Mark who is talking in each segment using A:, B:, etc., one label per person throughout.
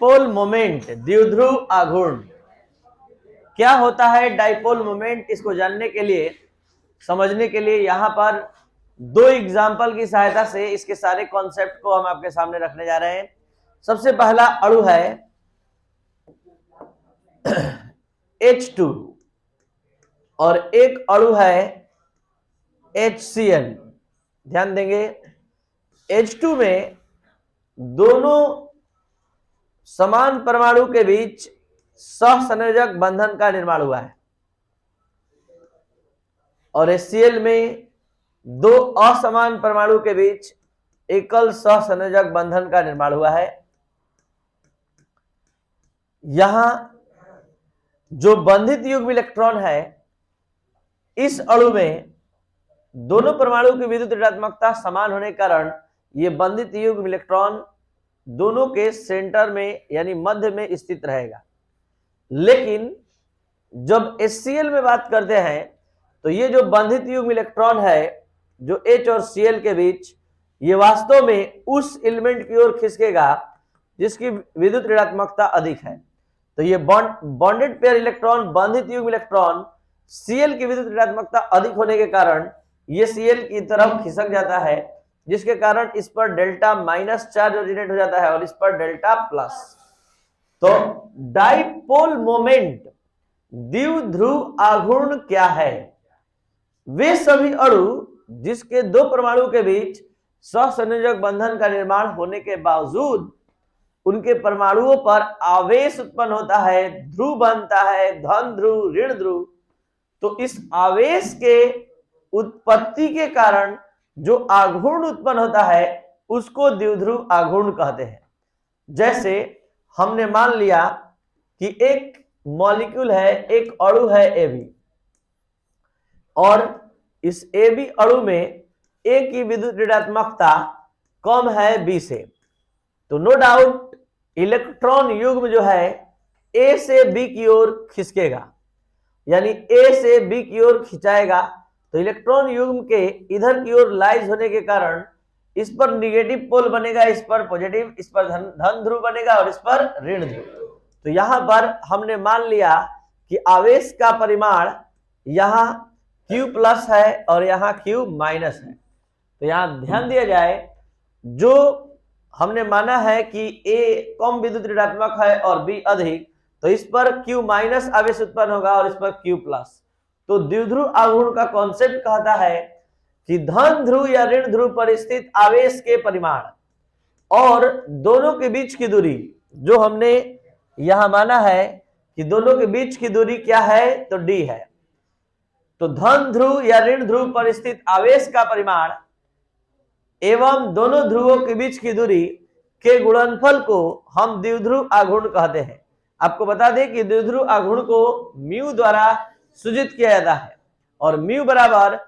A: Dipole moment, द्विध्रुव आघूर्ण। क्या होता है डाइपोल मोमेंट, इसको जानने के लिए, समझने के लिए यहां पर दो एग्जाम्पल की सहायता से इसके सारे कॉन्सेप्ट को हम आपके सामने रखने जा रहे हैं। सबसे पहला अणु है H2 और एक अणु है HCl। ध्यान देंगे, H2 में दोनों समान परमाणु के बीच सहसंयोजक बंधन का निर्माण हुआ है और HCl में दो असमान परमाणु के बीच एकल सहसंयोजक बंधन का निर्माण हुआ है। यहां जो बंधित युग्म इलेक्ट्रॉन है, इस अणु में दोनों परमाणु की विद्युत ऋणात्मकता समान होने के कारण यह बंधित युग्म इलेक्ट्रॉन दोनों के सेंटर में यानी मध्य में स्थित रहेगा। लेकिन जब HCl में बात करते हैं तो ये जो बंधित युग्म इलेक्ट्रॉन है जो H और Cl के बीच, ये वास्तव में उस एलिमेंट की ओर खिसकेगा जिसकी विद्युत ऋणात्मकता अधिक है। तो ये बॉन्डेड पेयर इलेक्ट्रॉन, बंधित युग्म इलेक्ट्रॉन Cl की विद्युत ऋणात्मकता अधिक होने के कारण ये Cl की तरफ खिसक जाता है, जिसके कारण इस पर डेल्टा माइनस चार्ज ओरिजिनेट हो जाता है और इस पर डेल्टा प्लस। तो डाइपोल मोमेंट, द्विध्रुव आघूर्ण क्या है? वे सभी अणु जिसके दो परमाणु के बीच सहसंयोजक बंधन का निर्माण होने के बावजूद उनके परमाणुओं पर आवेश उत्पन्न होता है, ध्रुव बनता है, धन ध्रुव, ऋण ध्रुव। तो इस आवेश के उत्पत्ति के कारण जो आघूर्ण उत्पन्न होता है उसको द्विध्रुव आघूर्ण कहते हैं। जैसे हमने मान लिया कि एक मॉलिक्यूल है, एक अणु है AB, और इस AB अणु में A की विद्युत ऋणात्मकता कम है B से, तो नो डाउट इलेक्ट्रॉन युग्म जो है A से B की ओर खिसकेगा, यानी A से B की ओर खिंचाएगा। तो इलेक्ट्रॉन युग्म के इधर की ओर लाइज होने के कारण इस पर निगेटिव पोल बनेगा, इस पर पॉजिटिव, इस पर धन ध्रुव बनेगा और इस पर ऋण ध्रुव। तो यहां पर हमने मान लिया कि आवेश का परिमाण यहां Q प्लस है और यहां Q माइनस है। तो यहां ध्यान दिया जाए, जो हमने माना है कि A कम विद्युत ऋणात्मक है और B अधिक, तो इस पर Q माइनस आवेश उत्पन्न होगा और इस पर Q प्लस। तो द्विध्रुव आघूर्ण का कॉन्सेप्ट कहता है कि धन ध्रुव या ऋण ध्रुव पर स्थित आवेश के परिमाण और दोनों के बीच की दूरी, जो हमने यहां माना है कि दोनों के बीच की दूरी क्या है, तो D है। तो धन ध्रुव या ऋण ध्रुव पर स्थित आवेश का परिमाण एवं दोनों ध्रुवों के बीच की दूरी के गुणनफल को हम द्विध्रुव आघूर्ण कहते हैं। आपको बता दें कि द्विध्रुव आघूर्ण को म्यू द्वारा सूचित किया जाता है और म्यू बराबर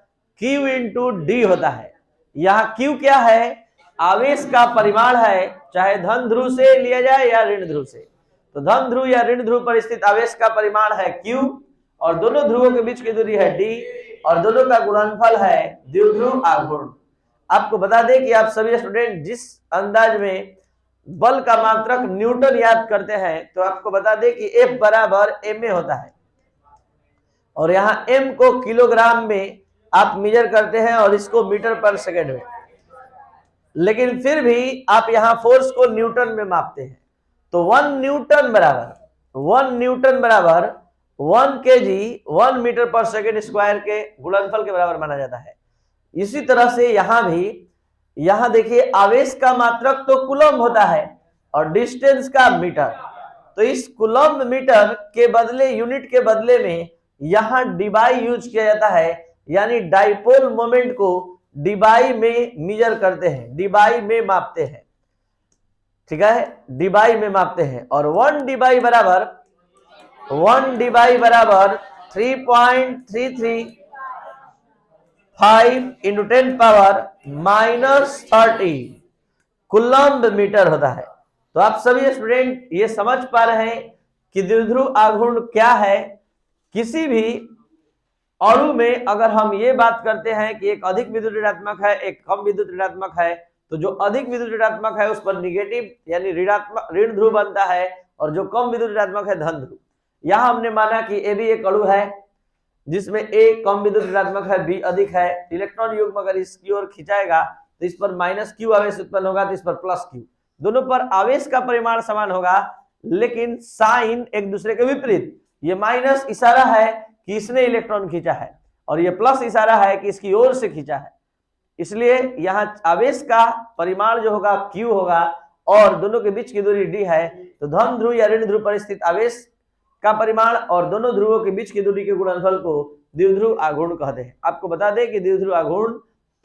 A: Q इंटू D होता है। यहाँ Q क्या है? आवेश का परिमाण है, चाहे धन ध्रुव से लिया जाए या ऋण ध्रुव से। तो धन ध्रुव या ऋण ध्रुव पर स्थित आवेश का परिमाण है Q और दोनों ध्रुवों के बीच की दूरी है D और दोनों का गुणनफल है द्विध्रुव आघूर्ण। आपको बता दें कि आप सभी स्टूडेंट जिस अंदाज में बल का मात्रक न्यूटन याद करते हैं, तो आपको बता दें कि F बराबर ma होता है और यहाँ m को किलोग्राम में आप मेजर करते हैं और इसको मीटर पर सेकेंड में, लेकिन फिर भी आप यहाँ फोर्स को न्यूटन में मापते हैं। तो 1 न्यूटन बराबर 1 kg 1 मीटर पर सेकेंड स्क्वायर के गुणनफल के बराबर माना जाता है। इसी तरह से यहां भी, यहां देखिए आवेश का मात्रक तो कूलम्ब होता है और डिस्टेंस का मीटर। तो इस कूलम्ब मीटर के बदले, यूनिट के बदले में यहां डिबाई यूज किया जाता है, यानी डाइपोल मोमेंट को डिबाई में मेजर करते हैं, डिबाई में मापते हैं। ठीक है, डिबाई में मापते हैं और 1 डिबाई बराबर 3.335 इंटू 10 पावर -30 कूलम्ब मीटर होता है। तो आप सभी स्टूडेंट ये समझ पा रहे हैं कि द्विध्रुव आघूर्ण क्या है। किसी भी अणु में अगर हम ये बात करते हैं कि एक अधिक विद्युत ऋणात्मक है, एक कम विद्युत ऋणात्मक है, तो जो अधिक विद्युत ऋणात्मक है उस पर निगेटिव यानी ऋणात्मक ऋण ध्रुव बनता है, और जो कम विद्युत ऋणात्मक है धन ध्रुव। यहां हमने माना कि ए भी एक अणु है जिसमें ए कम विद्युत ऋणात्मक है, बी अधिक है। इलेक्ट्रॉन युग्म अगर इसकी ओर खिंचाएगा तो इस पर माइनस क्यू आवेश उत्पन्न होगा, तो इस पर प्लस क्यू। दोनों पर आवेश का परिमाण समान होगा, लेकिन साइन एक दूसरे के विपरीत। ये माइनस इशारा है कि इसने इलेक्ट्रॉन खींचा है, और ये प्लस इशारा है कि इसकी ओर से खींचा है। इसलिए यहाँ आवेश का परिमाण जो होगा क्यू होगा, और दोनों के बीच की दूरी डी है। तो धन ध्रुव या ऋण ध्रुव पर स्थित आवेश का परिमाण और दोनों ध्रुवों के बीच की दूरी के गुणनफल को द्विध्रुव आघूर्ण कहते हैं। आपको बता दें कि द्विध्रुव आघूर्ण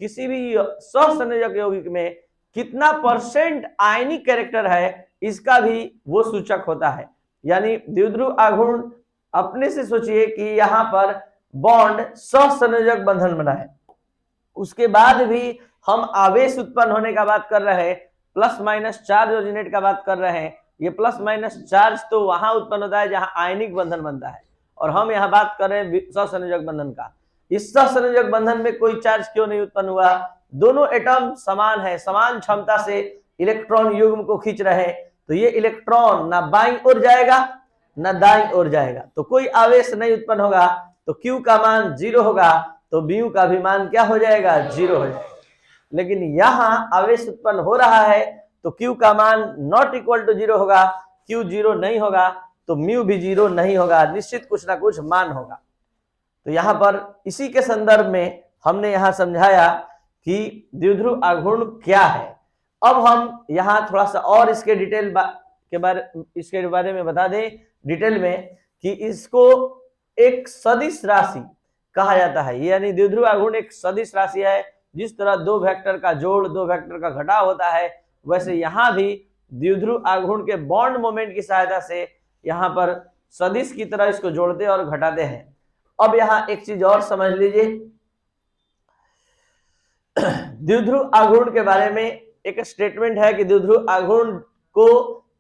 A: किसी भी सहसंयोजक यौगिक में कितना परसेंट आयनिक कैरेक्टर है इसका भी वो सूचक होता है। यानी द्विध्रुव आघूर्ण अपने से सोचिए कि यहाँ पर बॉन्ड सहसंयोजक बंधन बना है, उसके बाद भी हम आवेश उत्पन्न होने का बात कर रहे हैं, प्लस माइनस चार्ज ओरिजिनेट का बात कर रहे हैं। ये प्लस माइनस चार्ज तो वहां उत्पन्न होता है जहां आयनिक बंधन बनता है, और हम यहाँ बात कर रहे हैं सहसंयोजक बंधन का। इस सहसंयोजक बंधन में कोई चार्ज क्यों नहीं उत्पन्न हुआ? दोनों एटम समान है, समान क्षमता से इलेक्ट्रॉन युग्म को खींच रहे हैं, तो ये इलेक्ट्रॉन ना बाईं ओर जाएगा ना दाईं ओर जाएगा, तो कोई आवेश नहीं उत्पन्न होगा। तो Q का मान 0 होगा, तो mu का भी मान क्या हो जाएगा? 0 हो जाएगा। लेकिन यहाँ आवेश उत्पन्न हो रहा है तो Q का मान नॉट इक्वल टू 0 होगा, Q 0 नहीं होगा तो mu भी 0 नहीं होगा, निश्चित कुछ ना कुछ मान होगा। तो यहाँ पर इसी के संदर्भ में हमने यहाँ समझाया कि द्विध्रुव आघूर्ण क्या है। अब हम यहाँ थोड़ा सा और इसके इसके बारे में बता दें डिटेल में कि इसको एक सदिश राशि कहा जाता है। यानी द्विध्रुव आघूर्ण एक सदिश राशि है। जिस तरह दो वेक्टर का जोड़, दो वेक्टर का घटाव होता है, वैसे यहाँ भी द्विध्रुव आघूर्ण के बॉन्ड मोमेंट की सहायता से यहाँ पर सदिश की तरह इसको जोड़ते और घटाते हैं। अब यहाँ एक चीज और समझ लीजिए, द्विध्रुव आघूर्ण के बारे में एक स्टेटमेंट है कि द्विध्रुव आघूर्ण को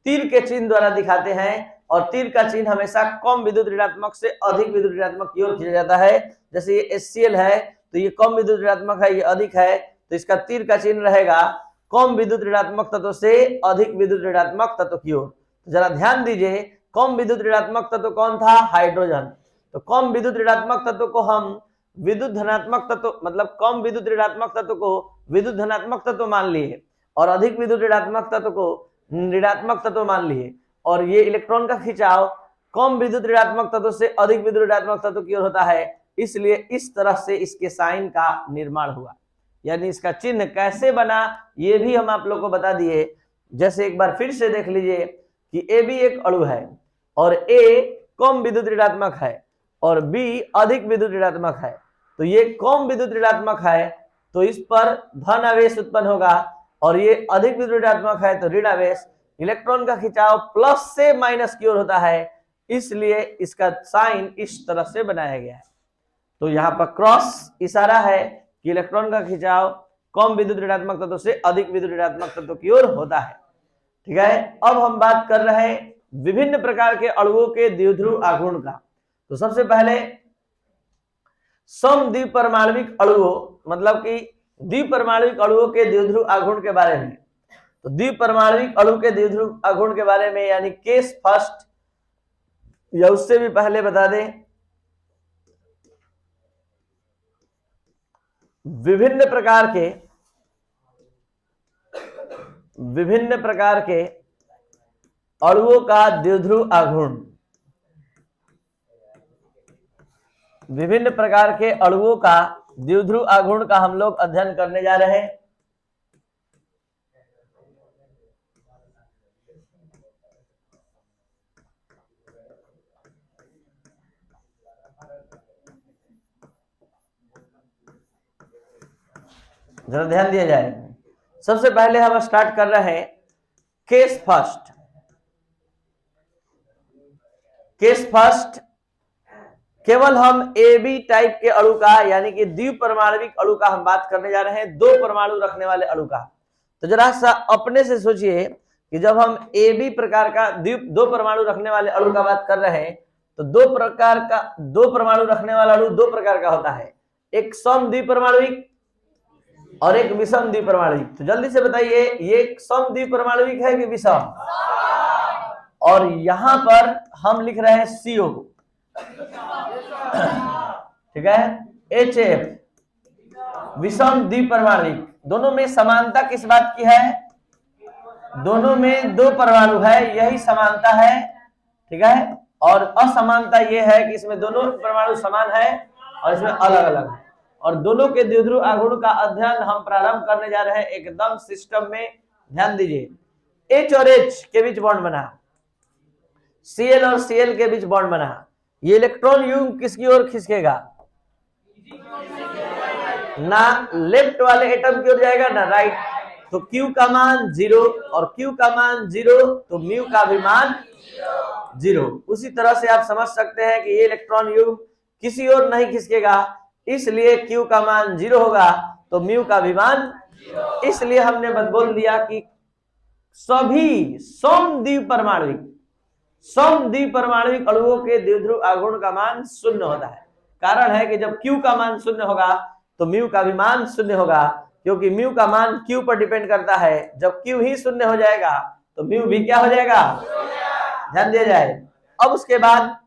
A: तीर के चिन्ह द्वारा दिखाते हैं, और तीर का चिन्ह हमेशा कम विद्युत ऋणात्मक से अधिक विद्युत ऋणात्मक की ओर खींचा जाता है। जैसे ये HCl है तो ये कम विद्युत ऋणात्मक है, ये अधिक है, तो इसका तीर का चिन्ह रहेगा कम विद्युत ऋणात्मक तत्व से अधिक विद्युत ऋणात्मक तत्व की ओर। तो जरा ध्यान दीजिए, कम विद्युत ऋणात्मक तत्व कौन था? हाइड्रोजन। तो कम विद्युत ऋणात्मक तत्व को हम विद्युत धनात्मक तत्व, मतलब कम विद्युत ऋणात्मक तत्व को विद्युत धनात्मक तत्व मान लिए, और अधिक विद्युत ऋणात्मक तत्व को ऋणात्मक तत्व मान लिए। और ये इलेक्ट्रॉन का खिंचाव कम विद्युत ऋणात्मक तत्व से अधिक विद्युत ऋणात्मक तत्व की ओर होता है, इसलिए इस तरह से इसके साइन का निर्माण हुआ। यानी इसका चिन्ह कैसे बना ये भी हम आप लोग को बता दिए। जैसे एक बार फिर से देख लीजिए कि ए भी एक अणु है, और ए कम विद्युत ऋणात्मक है और बी अधिक विद्युत ऋणात्मक है। तो ये कम विद्युत ऋणात्मक है तो इस पर धन आवेश उत्पन्न होगा, और ये अधिक विद्युत ऋणात्मक है तो ऋण आवेश। इलेक्ट्रॉन का खिंचाव प्लस से माइनस की ओर होता है, इसलिए इसका साइन इस तरह से बनाया गया है। तो यहाँ पर क्रॉस इशारा है कि इलेक्ट्रॉन का खिंचाव कम विद्युत ऋणात्मक तत्व से अधिक विद्युत ऋणात्मक तत्व की ओर होता है। ठीक है, अब हम बात कर रहे हैं विभिन्न प्रकार के अणुओं के द्विध्रुव आघूर्ण का। तो सबसे पहले समद्विपरमाणविक अणुओं, मतलब कि द्विपरमाणविक अणुओं के द्विध्रुव आघूर्ण के बारे में। तो द्विपरमाणविक अणु के द्विध्रुव आघूर्ण के बारे में, यानी केस फर्स्ट, या उससे भी पहले बता दें विभिन्न प्रकार के अणुओं का द्विध्रुव आघूर्ण। विभिन्न प्रकार के अणुओं का द्विध्रुव आघूर्ण का हम लोग अध्ययन करने जा रहे हैं। जरा ध्यान दिया जाए। सबसे पहले हम स्टार्ट कर रहे हैं केस फर्स्ट। केस फर्स्ट केवल हम ए बी टाइप के अणु का, यानी कि द्विपरमाणविक अणु का हम बात करने जा रहे हैं, दो परमाणु रखने वाले अणु का। तो जरा सा अपने से सोचिए कि जब हम ए बी प्रकार का दो परमाणु रखने वाले अणु का बात कर रहे हैं, तो दो परमाणु रखने वाला अणु दो प्रकार का होता है। एक समद्विपरमाणुविक और एक विषम द्विपरमाणुविक। तो जल्दी से बताइए ये सम द्विपरमाणुविक है कि विषम? और यहां पर हम लिख रहे हैं CO, ठीक है, HF विषम द्विपरमाणुविक। दोनों में समानता किस बात की है? दोनों में 2 परमाणु है, यही समानता है, ठीक है। और असमानता यह है कि इसमें दोनों परमाणु समान है और इसमें अलग अलग है। और दोनों के द्विध्रुव आघूर्ण का अध्ययन हम प्रारंभ करने जा रहे हैं एकदम सिस्टम में। ध्यान दीजिए, H और H के बीच बॉन्ड बना, Cl और Cl के बीच बॉन्ड बना। ये इलेक्ट्रॉन युग्म किसकी ओर खिसकेगा? ना लेफ्ट वाले एटम की ओर जाएगा ना राइट। तो Q का मान 0 और Q का मान 0, तो म्यू का भी मान 0। उसी तरह से आप समझ सकते हैं कि ये इलेक्ट्रॉन युग्म किसी ओर नहीं खिसकेगा, इसलिए Q का मान 0 होगा, तो म्यू का भी मान। इसलिए हमने बोल दिया कि सभी सम द्विपरमाणुविक अणुओं के द्विध्रुव आघूर्ण का मान 0 होता है। कारण है कि जब Q का मान 0 होगा तो म्यू का भी मान 0 होगा, क्योंकि म्यू का मान Q पर डिपेंड करता है। जब Q ही 0 हो जाएगा तो म्यू भी क्या हो जाएगा? ध्यान दिया जाए। अब उसके बाद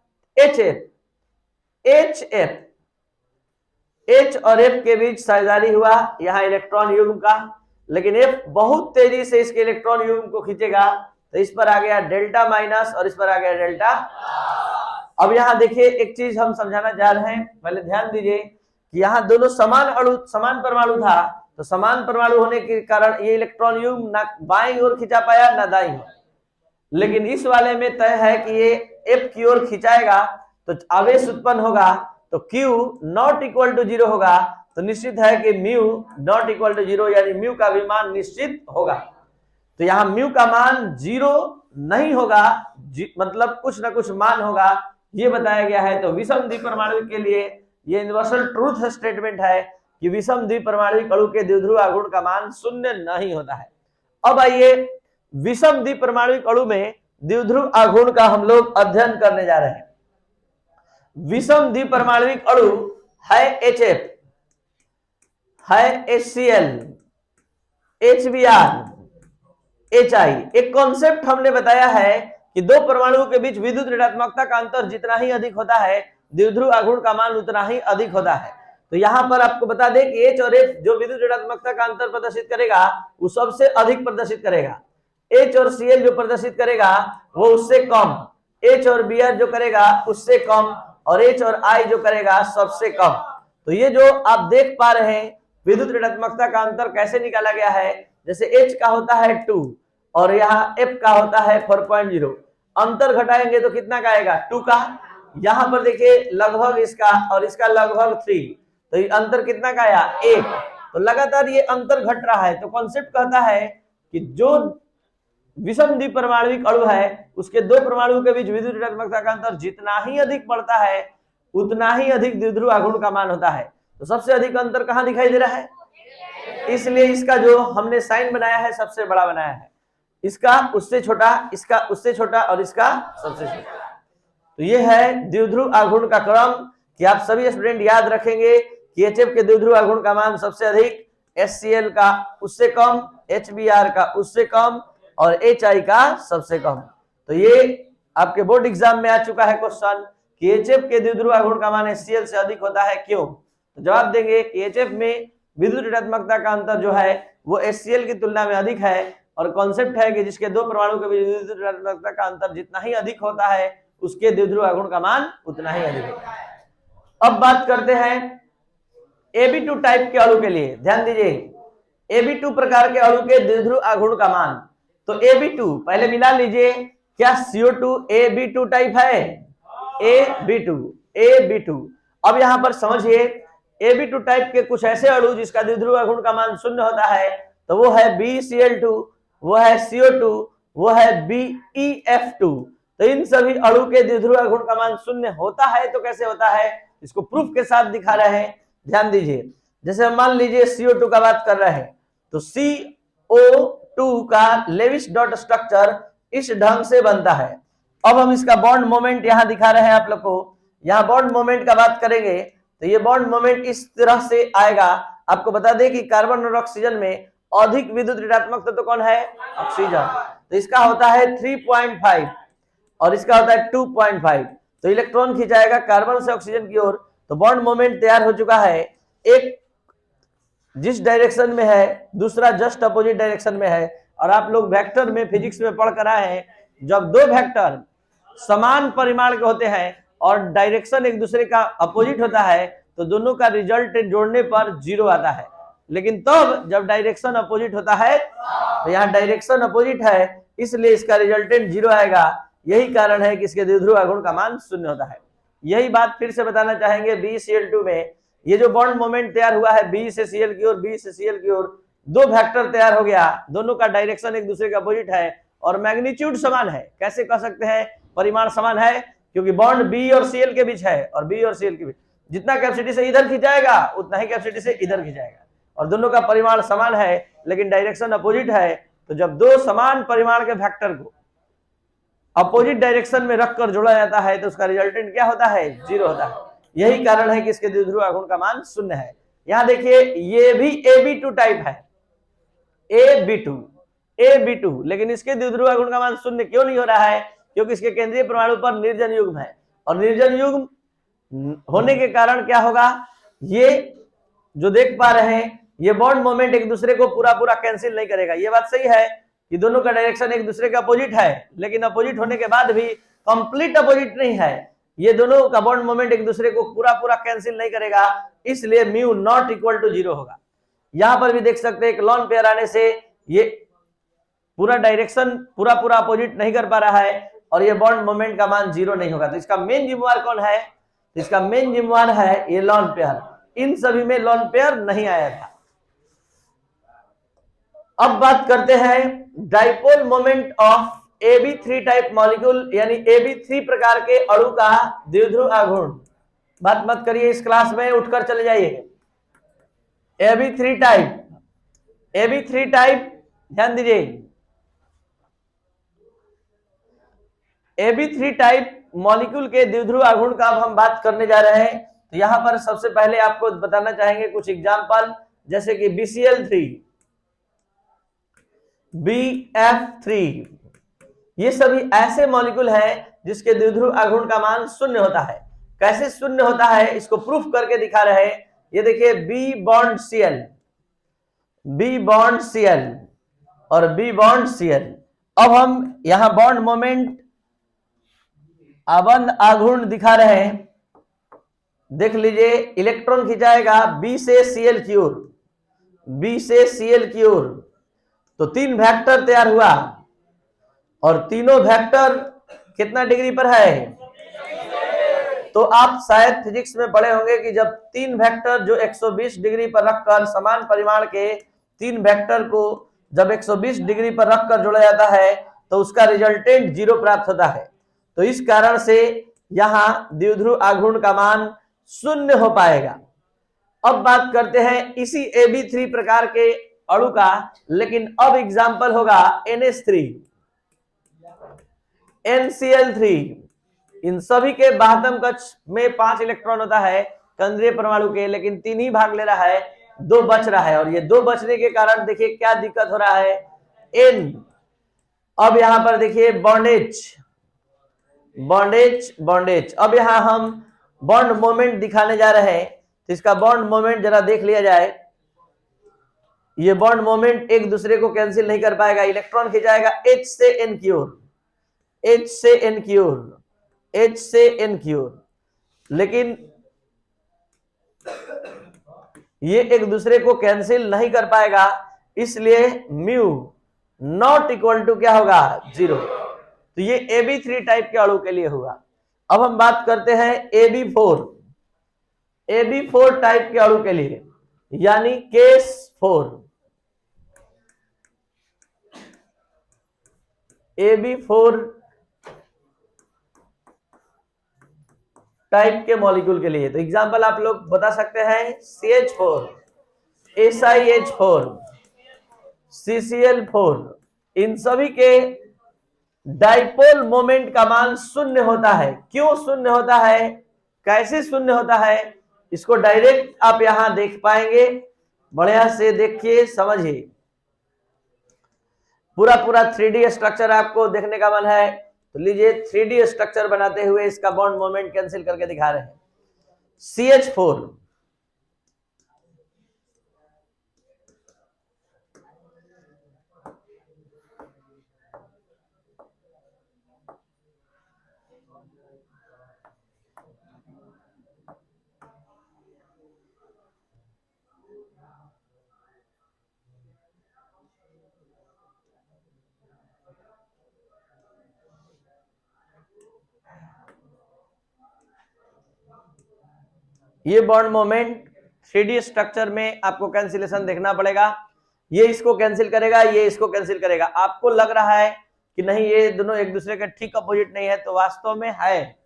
A: H और F के बीच साझेदारी हुआ यहाँ इलेक्ट्रॉन युग्म का, लेकिन F बहुत तेजी से इसके इलेक्ट्रॉन युग्म को खींचेगा, तो इस पर आ गया डेल्टा माइनस और इस पर आ गया डेल्टा। अब यहाँ देखिए एक चीज हम समझाना चाह रहे हैं, पहले ध्यान दीजिए कि यहाँ दोनों समान परमाणु था, तो समान परमाणु होने के कारण ये इलेक्ट्रॉन युग्म ना बाईं ओर खिंचा पाया ना दाईं ओर। लेकिन इस वाले में तय है कि ये F की ओर खिंचाएगा तो आवेश उत्पन्न होगा, तो Q नॉट इक्वल टू 0 होगा, तो निश्चित है कि म्यू नॉट इक्वल टू 0 यानी म्यू का भी मान निश्चित होगा। तो यहाँ म्यू का मान 0 नहीं होगा, मतलब कुछ ना कुछ मान होगा, ये बताया गया है। तो विषम द्विपरमाणुविक के लिए ये यूनिवर्सल ट्रूथ स्टेटमेंट है कि विषम द्विपरमाणुविक अणु के द्विध्रुव आघूर्ण का मान 0 नहीं होता है। अब आइए विषम द्विपरमाणुविक अणु में द्विध्रुव आघूर्ण का हम लोग अध्ययन करने जा रहे हैं। विषम द्विपरमाणुविक अणु है HF, है HCl, HBr, HI। एक कॉन्सेप्ट हमने बताया है कि दो परमाणुओं के बीच विद्युत ऋणात्मकता का अंतर जितना ही अधिक होता है, द्विध्रुव आघूर्ण का मान उतना ही अधिक होता है। तो यहां पर आपको बता दें कि H और F जो विद्युत ऋणात्मकता का अंतर प्रदर्शित करेगा वो सबसे अधिक प्रदर्शित करेगा। H और Cl जो प्रदर्शित करेगा वो उससे कम, H और Br जो करेगा उससे कम, और H और I जो करेगा सबसे कम। तो ये जो आप देख पा रहे हैं विद्युत ऋणात्मकता का अंतर कैसे निकाला गया है, जैसे H का होता है 2 और यहाँ F का होता है 4.0, अंतर घटाएंगे तो कितना का आएगा? 2 का। यहाँ पर देखिए लगभग इसका और इसका लगभग 3, तो ये अंतर कितना का आया? 1। तो लगातार ये अंतर घट रहा है। तो कॉन्सेप्ट कहता है कि जो विषम द्विपरमाणुविक अणु है उसके दो परमाणुओं के बीच विद्युत ऋणात्मकता का अंतर जितना ही अधिक बढ़ता है उतना ही अधिक द्विध्रुव आघूर्ण का मान होता है। तो सबसे अधिक अंतर कहाँ दिखाई दे रहा है? इसलिए इसका जो हमने साइन बनाया है सबसे बड़ा बनाया है, इसका उससे छोटा, इसका उससे छोटा और इसका सबसे छोटा। तो ये है द्विध्रुव आघूर्ण का क्रम कि आप सभी स्टूडेंट याद रखेंगे कि HF के द्विध्रुव आघूर्ण का मान सबसे अधिक, HCl का उससे कम, HBr का उससे कम और HI का सबसे कम। तो ये आपके बोर्ड एग्जाम में आ चुका है क्वेश्चन कि HF के द्विध्रुव आघूर्ण का मान HCl से अधिक होता है, क्यों? तो जवाब देंगे कि HF में विद्युत ऋणात्मकता का अंतर जो है वो HCl की तुलना में अधिक है, और कॉन्सेप्ट है कि जिसके दो परमाणु के बीच विद्युत ऋणात्मकता का अंतर जितना ही अधिक होता है उसके द्विध्रुव आघूर्ण का मान उतना ही अधिक होता है। अब बात करते हैं Ab2 टाइप के अणु के लिए। ध्यान दीजिए, Ab2 प्रकार के अणु के द्विध्रुव आघूर्ण का मान। तो Ab2 पहले मिला लीजिए, क्या CO2 Ab2 टाइप है? Ab2। अब यहां पर समझिए Ab2 टाइप के कुछ ऐसे अणु जिसका द्विध्रुव आघूर्ण का मान 0 होता है, तो वो है BCl2, वो है CO2, वो है BeF2। तो इन सभी अणु के द्विध्रुव आघूर्ण का मान 0 होता है। तो कैसे होता है इसको प्रूफ के साथ दिखा रहे हैं। ध्यान दीजिए, जैसे मान लीजिए CO2 का बात कर रहे हैं, तो CO2 का लेविस डॉट स्ट्रक्चर इस ढंग से बनता है। अब हम इसका बॉन्ड मोमेंट यहां दिखा रहे हैं आप लोग को। यहां बॉन्ड मोमेंट का बात करेंगे तो ये बॉन्ड मोमेंट इस तरह से आएगा। आपको बता दें कि कार्बन और ऑक्सीजन में अधिक विद्युत ऋणात्मक तत्व कौन है? ऑक्सीजन। तो इसका होता है 3.5 और इसका होता है 2.5। तो इलेक्ट्रॉन खिंचाएगा कार्बन से ऑक्सीजन की ओर, तो बॉन्ड मोमेंट तैयार हो चुका है। एक जिस डायरेक्शन में है, दूसरा जस्ट अपोजिट डायरेक्शन में है। और आप लोग वेक्टर में फिजिक्स में पढ़ कर आए हैं, जब दो वेक्टर समान परिमाण के होते हैं और डायरेक्शन एक दूसरे का अपोजिट होता है तो दोनों का रिजल्ट जोड़ने पर 0 आता है। लेकिन तब जब डायरेक्शन अपोजिट होता है, तो यहाँ डायरेक्शन अपोजिट है, इसलिए इसका रिजल्टेंट 0 आएगा। यही कारण है कि इसके द्विध्रुव आघूर्ण का मान 0 होता है। यही बात फिर से बताना चाहेंगे BeCl2 में ये जो बॉन्ड मोमेंट तैयार हुआ है B से Cl की ओर, B से Cl की ओर, दो वेक्टर तैयार हो गया, दोनों का डायरेक्शन एक दूसरे के अपोजिट है और मैग्नीट्यूड समान है। कैसे कह सकते हैं परिमाण समान है? क्योंकि बॉन्ड B और Cl के बीच है और B और Cl के बीच जितना कैपेसिटी से इधर खिंचाएगा उतना ही कैपेसिटी से इधर खिंचाएगा और दोनों का परिमाण समान है लेकिन डायरेक्शन अपोजिट है। तो जब दो समान परिमाण के वेक्टर को अपोजिट डायरेक्शन में रखकर जोड़ा जाता है तो उसका रिजल्टेंट क्या होता है? 0 होता है। यही कारण है कि इसके द्विध्रुव आघूर्ण का मान 0 है। यहां देखिए ये भी AB2 टाइप है, AB2, लेकिन इसके द्विध्रुव आघूर्ण का मान 0 क्यों नहीं हो रहा है? क्योंकि इसके केंद्रीय परमाणु पर निर्जन युग्म है और निर्जन युग्म होने के कारण क्या होगा? ये जो देख पा रहे हैं ये बॉन्ड मोमेंट एक दूसरे को पूरा कैंसिल नहीं करेगा। ये बात सही है कि दोनों का डायरेक्शन एक दूसरे के अपोजिट है, लेकिन अपोजिट होने के बाद भी कंप्लीट अपोजिट नहीं है। ये दोनों का बॉन्ड मोमेंट एक दूसरे को पूरा कैंसिल नहीं करेगा, इसलिए म्यू नॉट इक्वल टू 0 होगा। यहां पर भी देख सकते हैं एक लॉन पेयर आने से ये पूरा डायरेक्शन पूरा अपोजिट नहीं कर पा रहा है और ये बॉन्ड मोमेंट का मान 0 नहीं होगा। तो इसका मेन जिम्मेवार कौन है? तो इसका मेन जिम्मेवार है ये लॉन पेयर। इन सभी में लॉन पेयर नहीं आया था। अब बात करते हैं dipole moment of AB3 type molecule यानी AB3 प्रकार के अणु का द्विध्रुव आघूर्ण। बात मत करिए इस क्लास में, उठकर चले जाइए। AB3 टाइप ध्यान दीजिए। AB3 टाइप मॉलिक्यूल के द्विध्रुव आघूर्ण का अब हम बात करने जा रहे हैं। तो यहां पर सबसे पहले आपको बताना चाहेंगे कुछ एग्जांपल, जैसे कि BCl3, BF3, ये सभी ऐसे मॉलिक्यूल हैं जिसके द्विध्रुव आघूर्ण का मान 0 होता है। कैसे 0 होता है इसको प्रूफ करके दिखा रहे हैं। ये देखिए B बॉन्ड Cl और B बॉन्ड Cl। अब हम यहां बॉन्ड मोमेंट आबंध आघूर्ण दिखा रहे हैं। देख लीजिए इलेक्ट्रॉन खिंचाएगा B से Cl की ओर, तो 3 वेक्टर तैयार हुआ और तीनों वेक्टर कितना डिग्री पर है? तो आप शायद फिजिक्स में पढ़े होंगे कि जब 3 वेक्टर जो 120 डिग्री पर रखकर समान परिमाण के 3 वेक्टर को जब 120 डिग्री पर रखकर जोड़ा जाता है तो उसका रिजल्टेंट 0 प्राप्त होता है। तो इस कारण से यहां द्विध्रुव आघूर्ण का मान 0 हो पाएगा। अब बात करते हैं इसी AB3 प्रकार के अणु का, लेकिन अब एग्जाम्पल होगा NH3, NCl3। इन सभी के बाह्यतम कक्ष में 5 इलेक्ट्रॉन होता है केंद्रीय परमाणु के, लेकिन 3 ही भाग ले रहा है, 2 बच रहा है। और ये 2 बचने के कारण देखिए क्या दिक्कत हो रहा है, N। अब यहां पर देखिए बॉन्डेज। अब यहां हम बॉन्ड मोमेंट दिखाने जा रहे हैं। तो इसका बॉन्ड मोमेंट जरा देख लिया जाए। ये बॉन्ड मोमेंट एक दूसरे को कैंसिल नहीं कर पाएगा। इलेक्ट्रॉन खिंचाएगा H से N की ओर, लेकिन ये एक दूसरे को कैंसिल नहीं कर पाएगा, इसलिए म्यू नॉट इक्वल टू क्या होगा? 0। तो ये AB3 टाइप के अणु के लिए हुआ। अब हम बात करते हैं AB4 टाइप के अणु के लिए, यानी केस 4। AB4 टाइप के मॉलिक्यूल के लिए तो एग्जांपल आप लोग बता सकते हैं CH4, SiH4, CCl4। इन सभी के डाइपोल मोमेंट का मान 0 होता है। क्यों 0 होता है, कैसे 0 होता है, इसको डायरेक्ट आप यहां देख पाएंगे। बढ़िया से देखिए, समझिए। पूरा पूरा 3D स्ट्रक्चर आपको देखने का मन है तो लीजिए, 3D स्ट्रक्चर बनाते हुए इसका बॉन्ड मोमेंट कैंसिल करके दिखा रहे हैं। CH4 ये बॉन्ड मोमेंट 3D स्ट्रक्चर में आपको कैंसिलेशन देखना पड़ेगा। ये इसको कैंसिल करेगा, ये इसको कैंसिल करेगा। आपको लग रहा है कि नहीं ये दोनों एक दूसरे के ठीक अपोजिट नहीं है, तो वास्तव में है,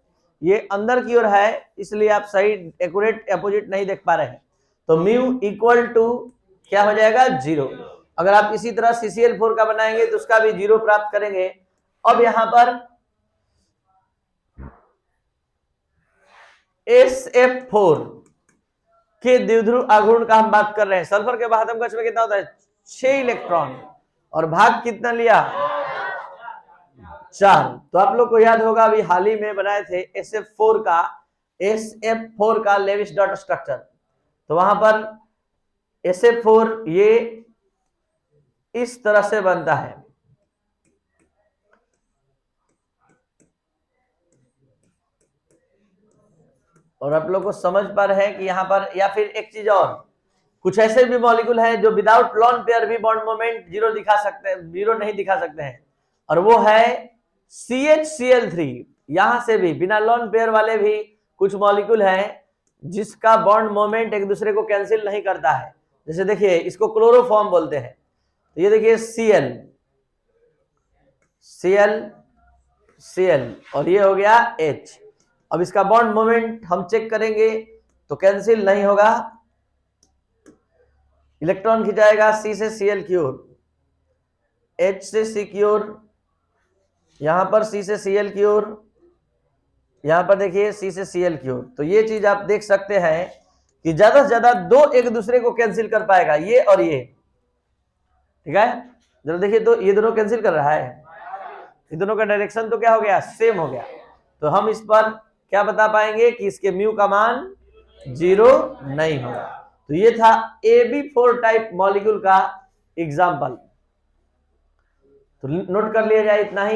A: ये अंदर की ओर है, इसलिए आप सही एक्यूरेट अपोजिट नहीं देख पा रहे हैं। तो म्यू इक्वल टू क्या हो जाएगा, 0। अगर आप इसी तरह CCl4 का बनाएंगे तो उसका भी 0 प्राप्त करेंगे। अब यहां पर SF4 के द्विध्रुव आघूर्ण का हम बात कर रहे हैं। सल्फर के वाहकत्व कक्ष में कितना होता है, 6 इलेक्ट्रॉन, और भाग कितना लिया, 4। तो आप लोग को याद होगा अभी हाल ही में बनाए थे SF4 का लेविस डॉट स्ट्रक्चर। तो वहां पर SF4 ये इस तरह से बनता है, और आप लोग को समझ पा रहे हैं कि यहां पर, या फिर एक चीज और, कुछ ऐसे भी मॉलिक्यूल हैं जो विदाउट लॉन पेयर भी बॉन्ड मोमेंट 0 दिखा सकते हैं, 0 नहीं दिखा सकते हैं, और वो है CHCl3। यहां से भी बिना लॉन पेयर वाले भी कुछ मॉलिक्यूल हैं जिसका बॉन्ड मोमेंट एक दूसरे को कैंसिल नहीं करता है। जैसे देखिए, इसको क्लोरोफॉर्म बोलते हैं। तो ये देखिए Cl और ये हो गया H। अब इसका बॉन्ड मोमेंट हम चेक करेंगे तो कैंसिल नहीं होगा, इलेक्ट्रॉन खिंचाएगा C से Cl की ओर, H से C की ओर, यहां पर C से Cl की ओर, यहां पर देखिए C से Cl की ओर। तो ये चीज आप देख सकते हैं कि ज्यादा से ज्यादा 2 एक दूसरे को कैंसिल कर पाएगा, ये और ये। ठीक है, जरा देखिए, तो ये दोनों कैंसिल कर रहा है, ये दोनों का डायरेक्शन तो क्या हो गया, सेम हो गया। तो हम इस पर क्या बता पाएंगे कि इसके म्यू का मान 0 नहीं होगा। तो ये था AB4 टाइप मॉलिक्यूल का एग्जाम्पल। तो नोट कर लिया जाए इतना ही।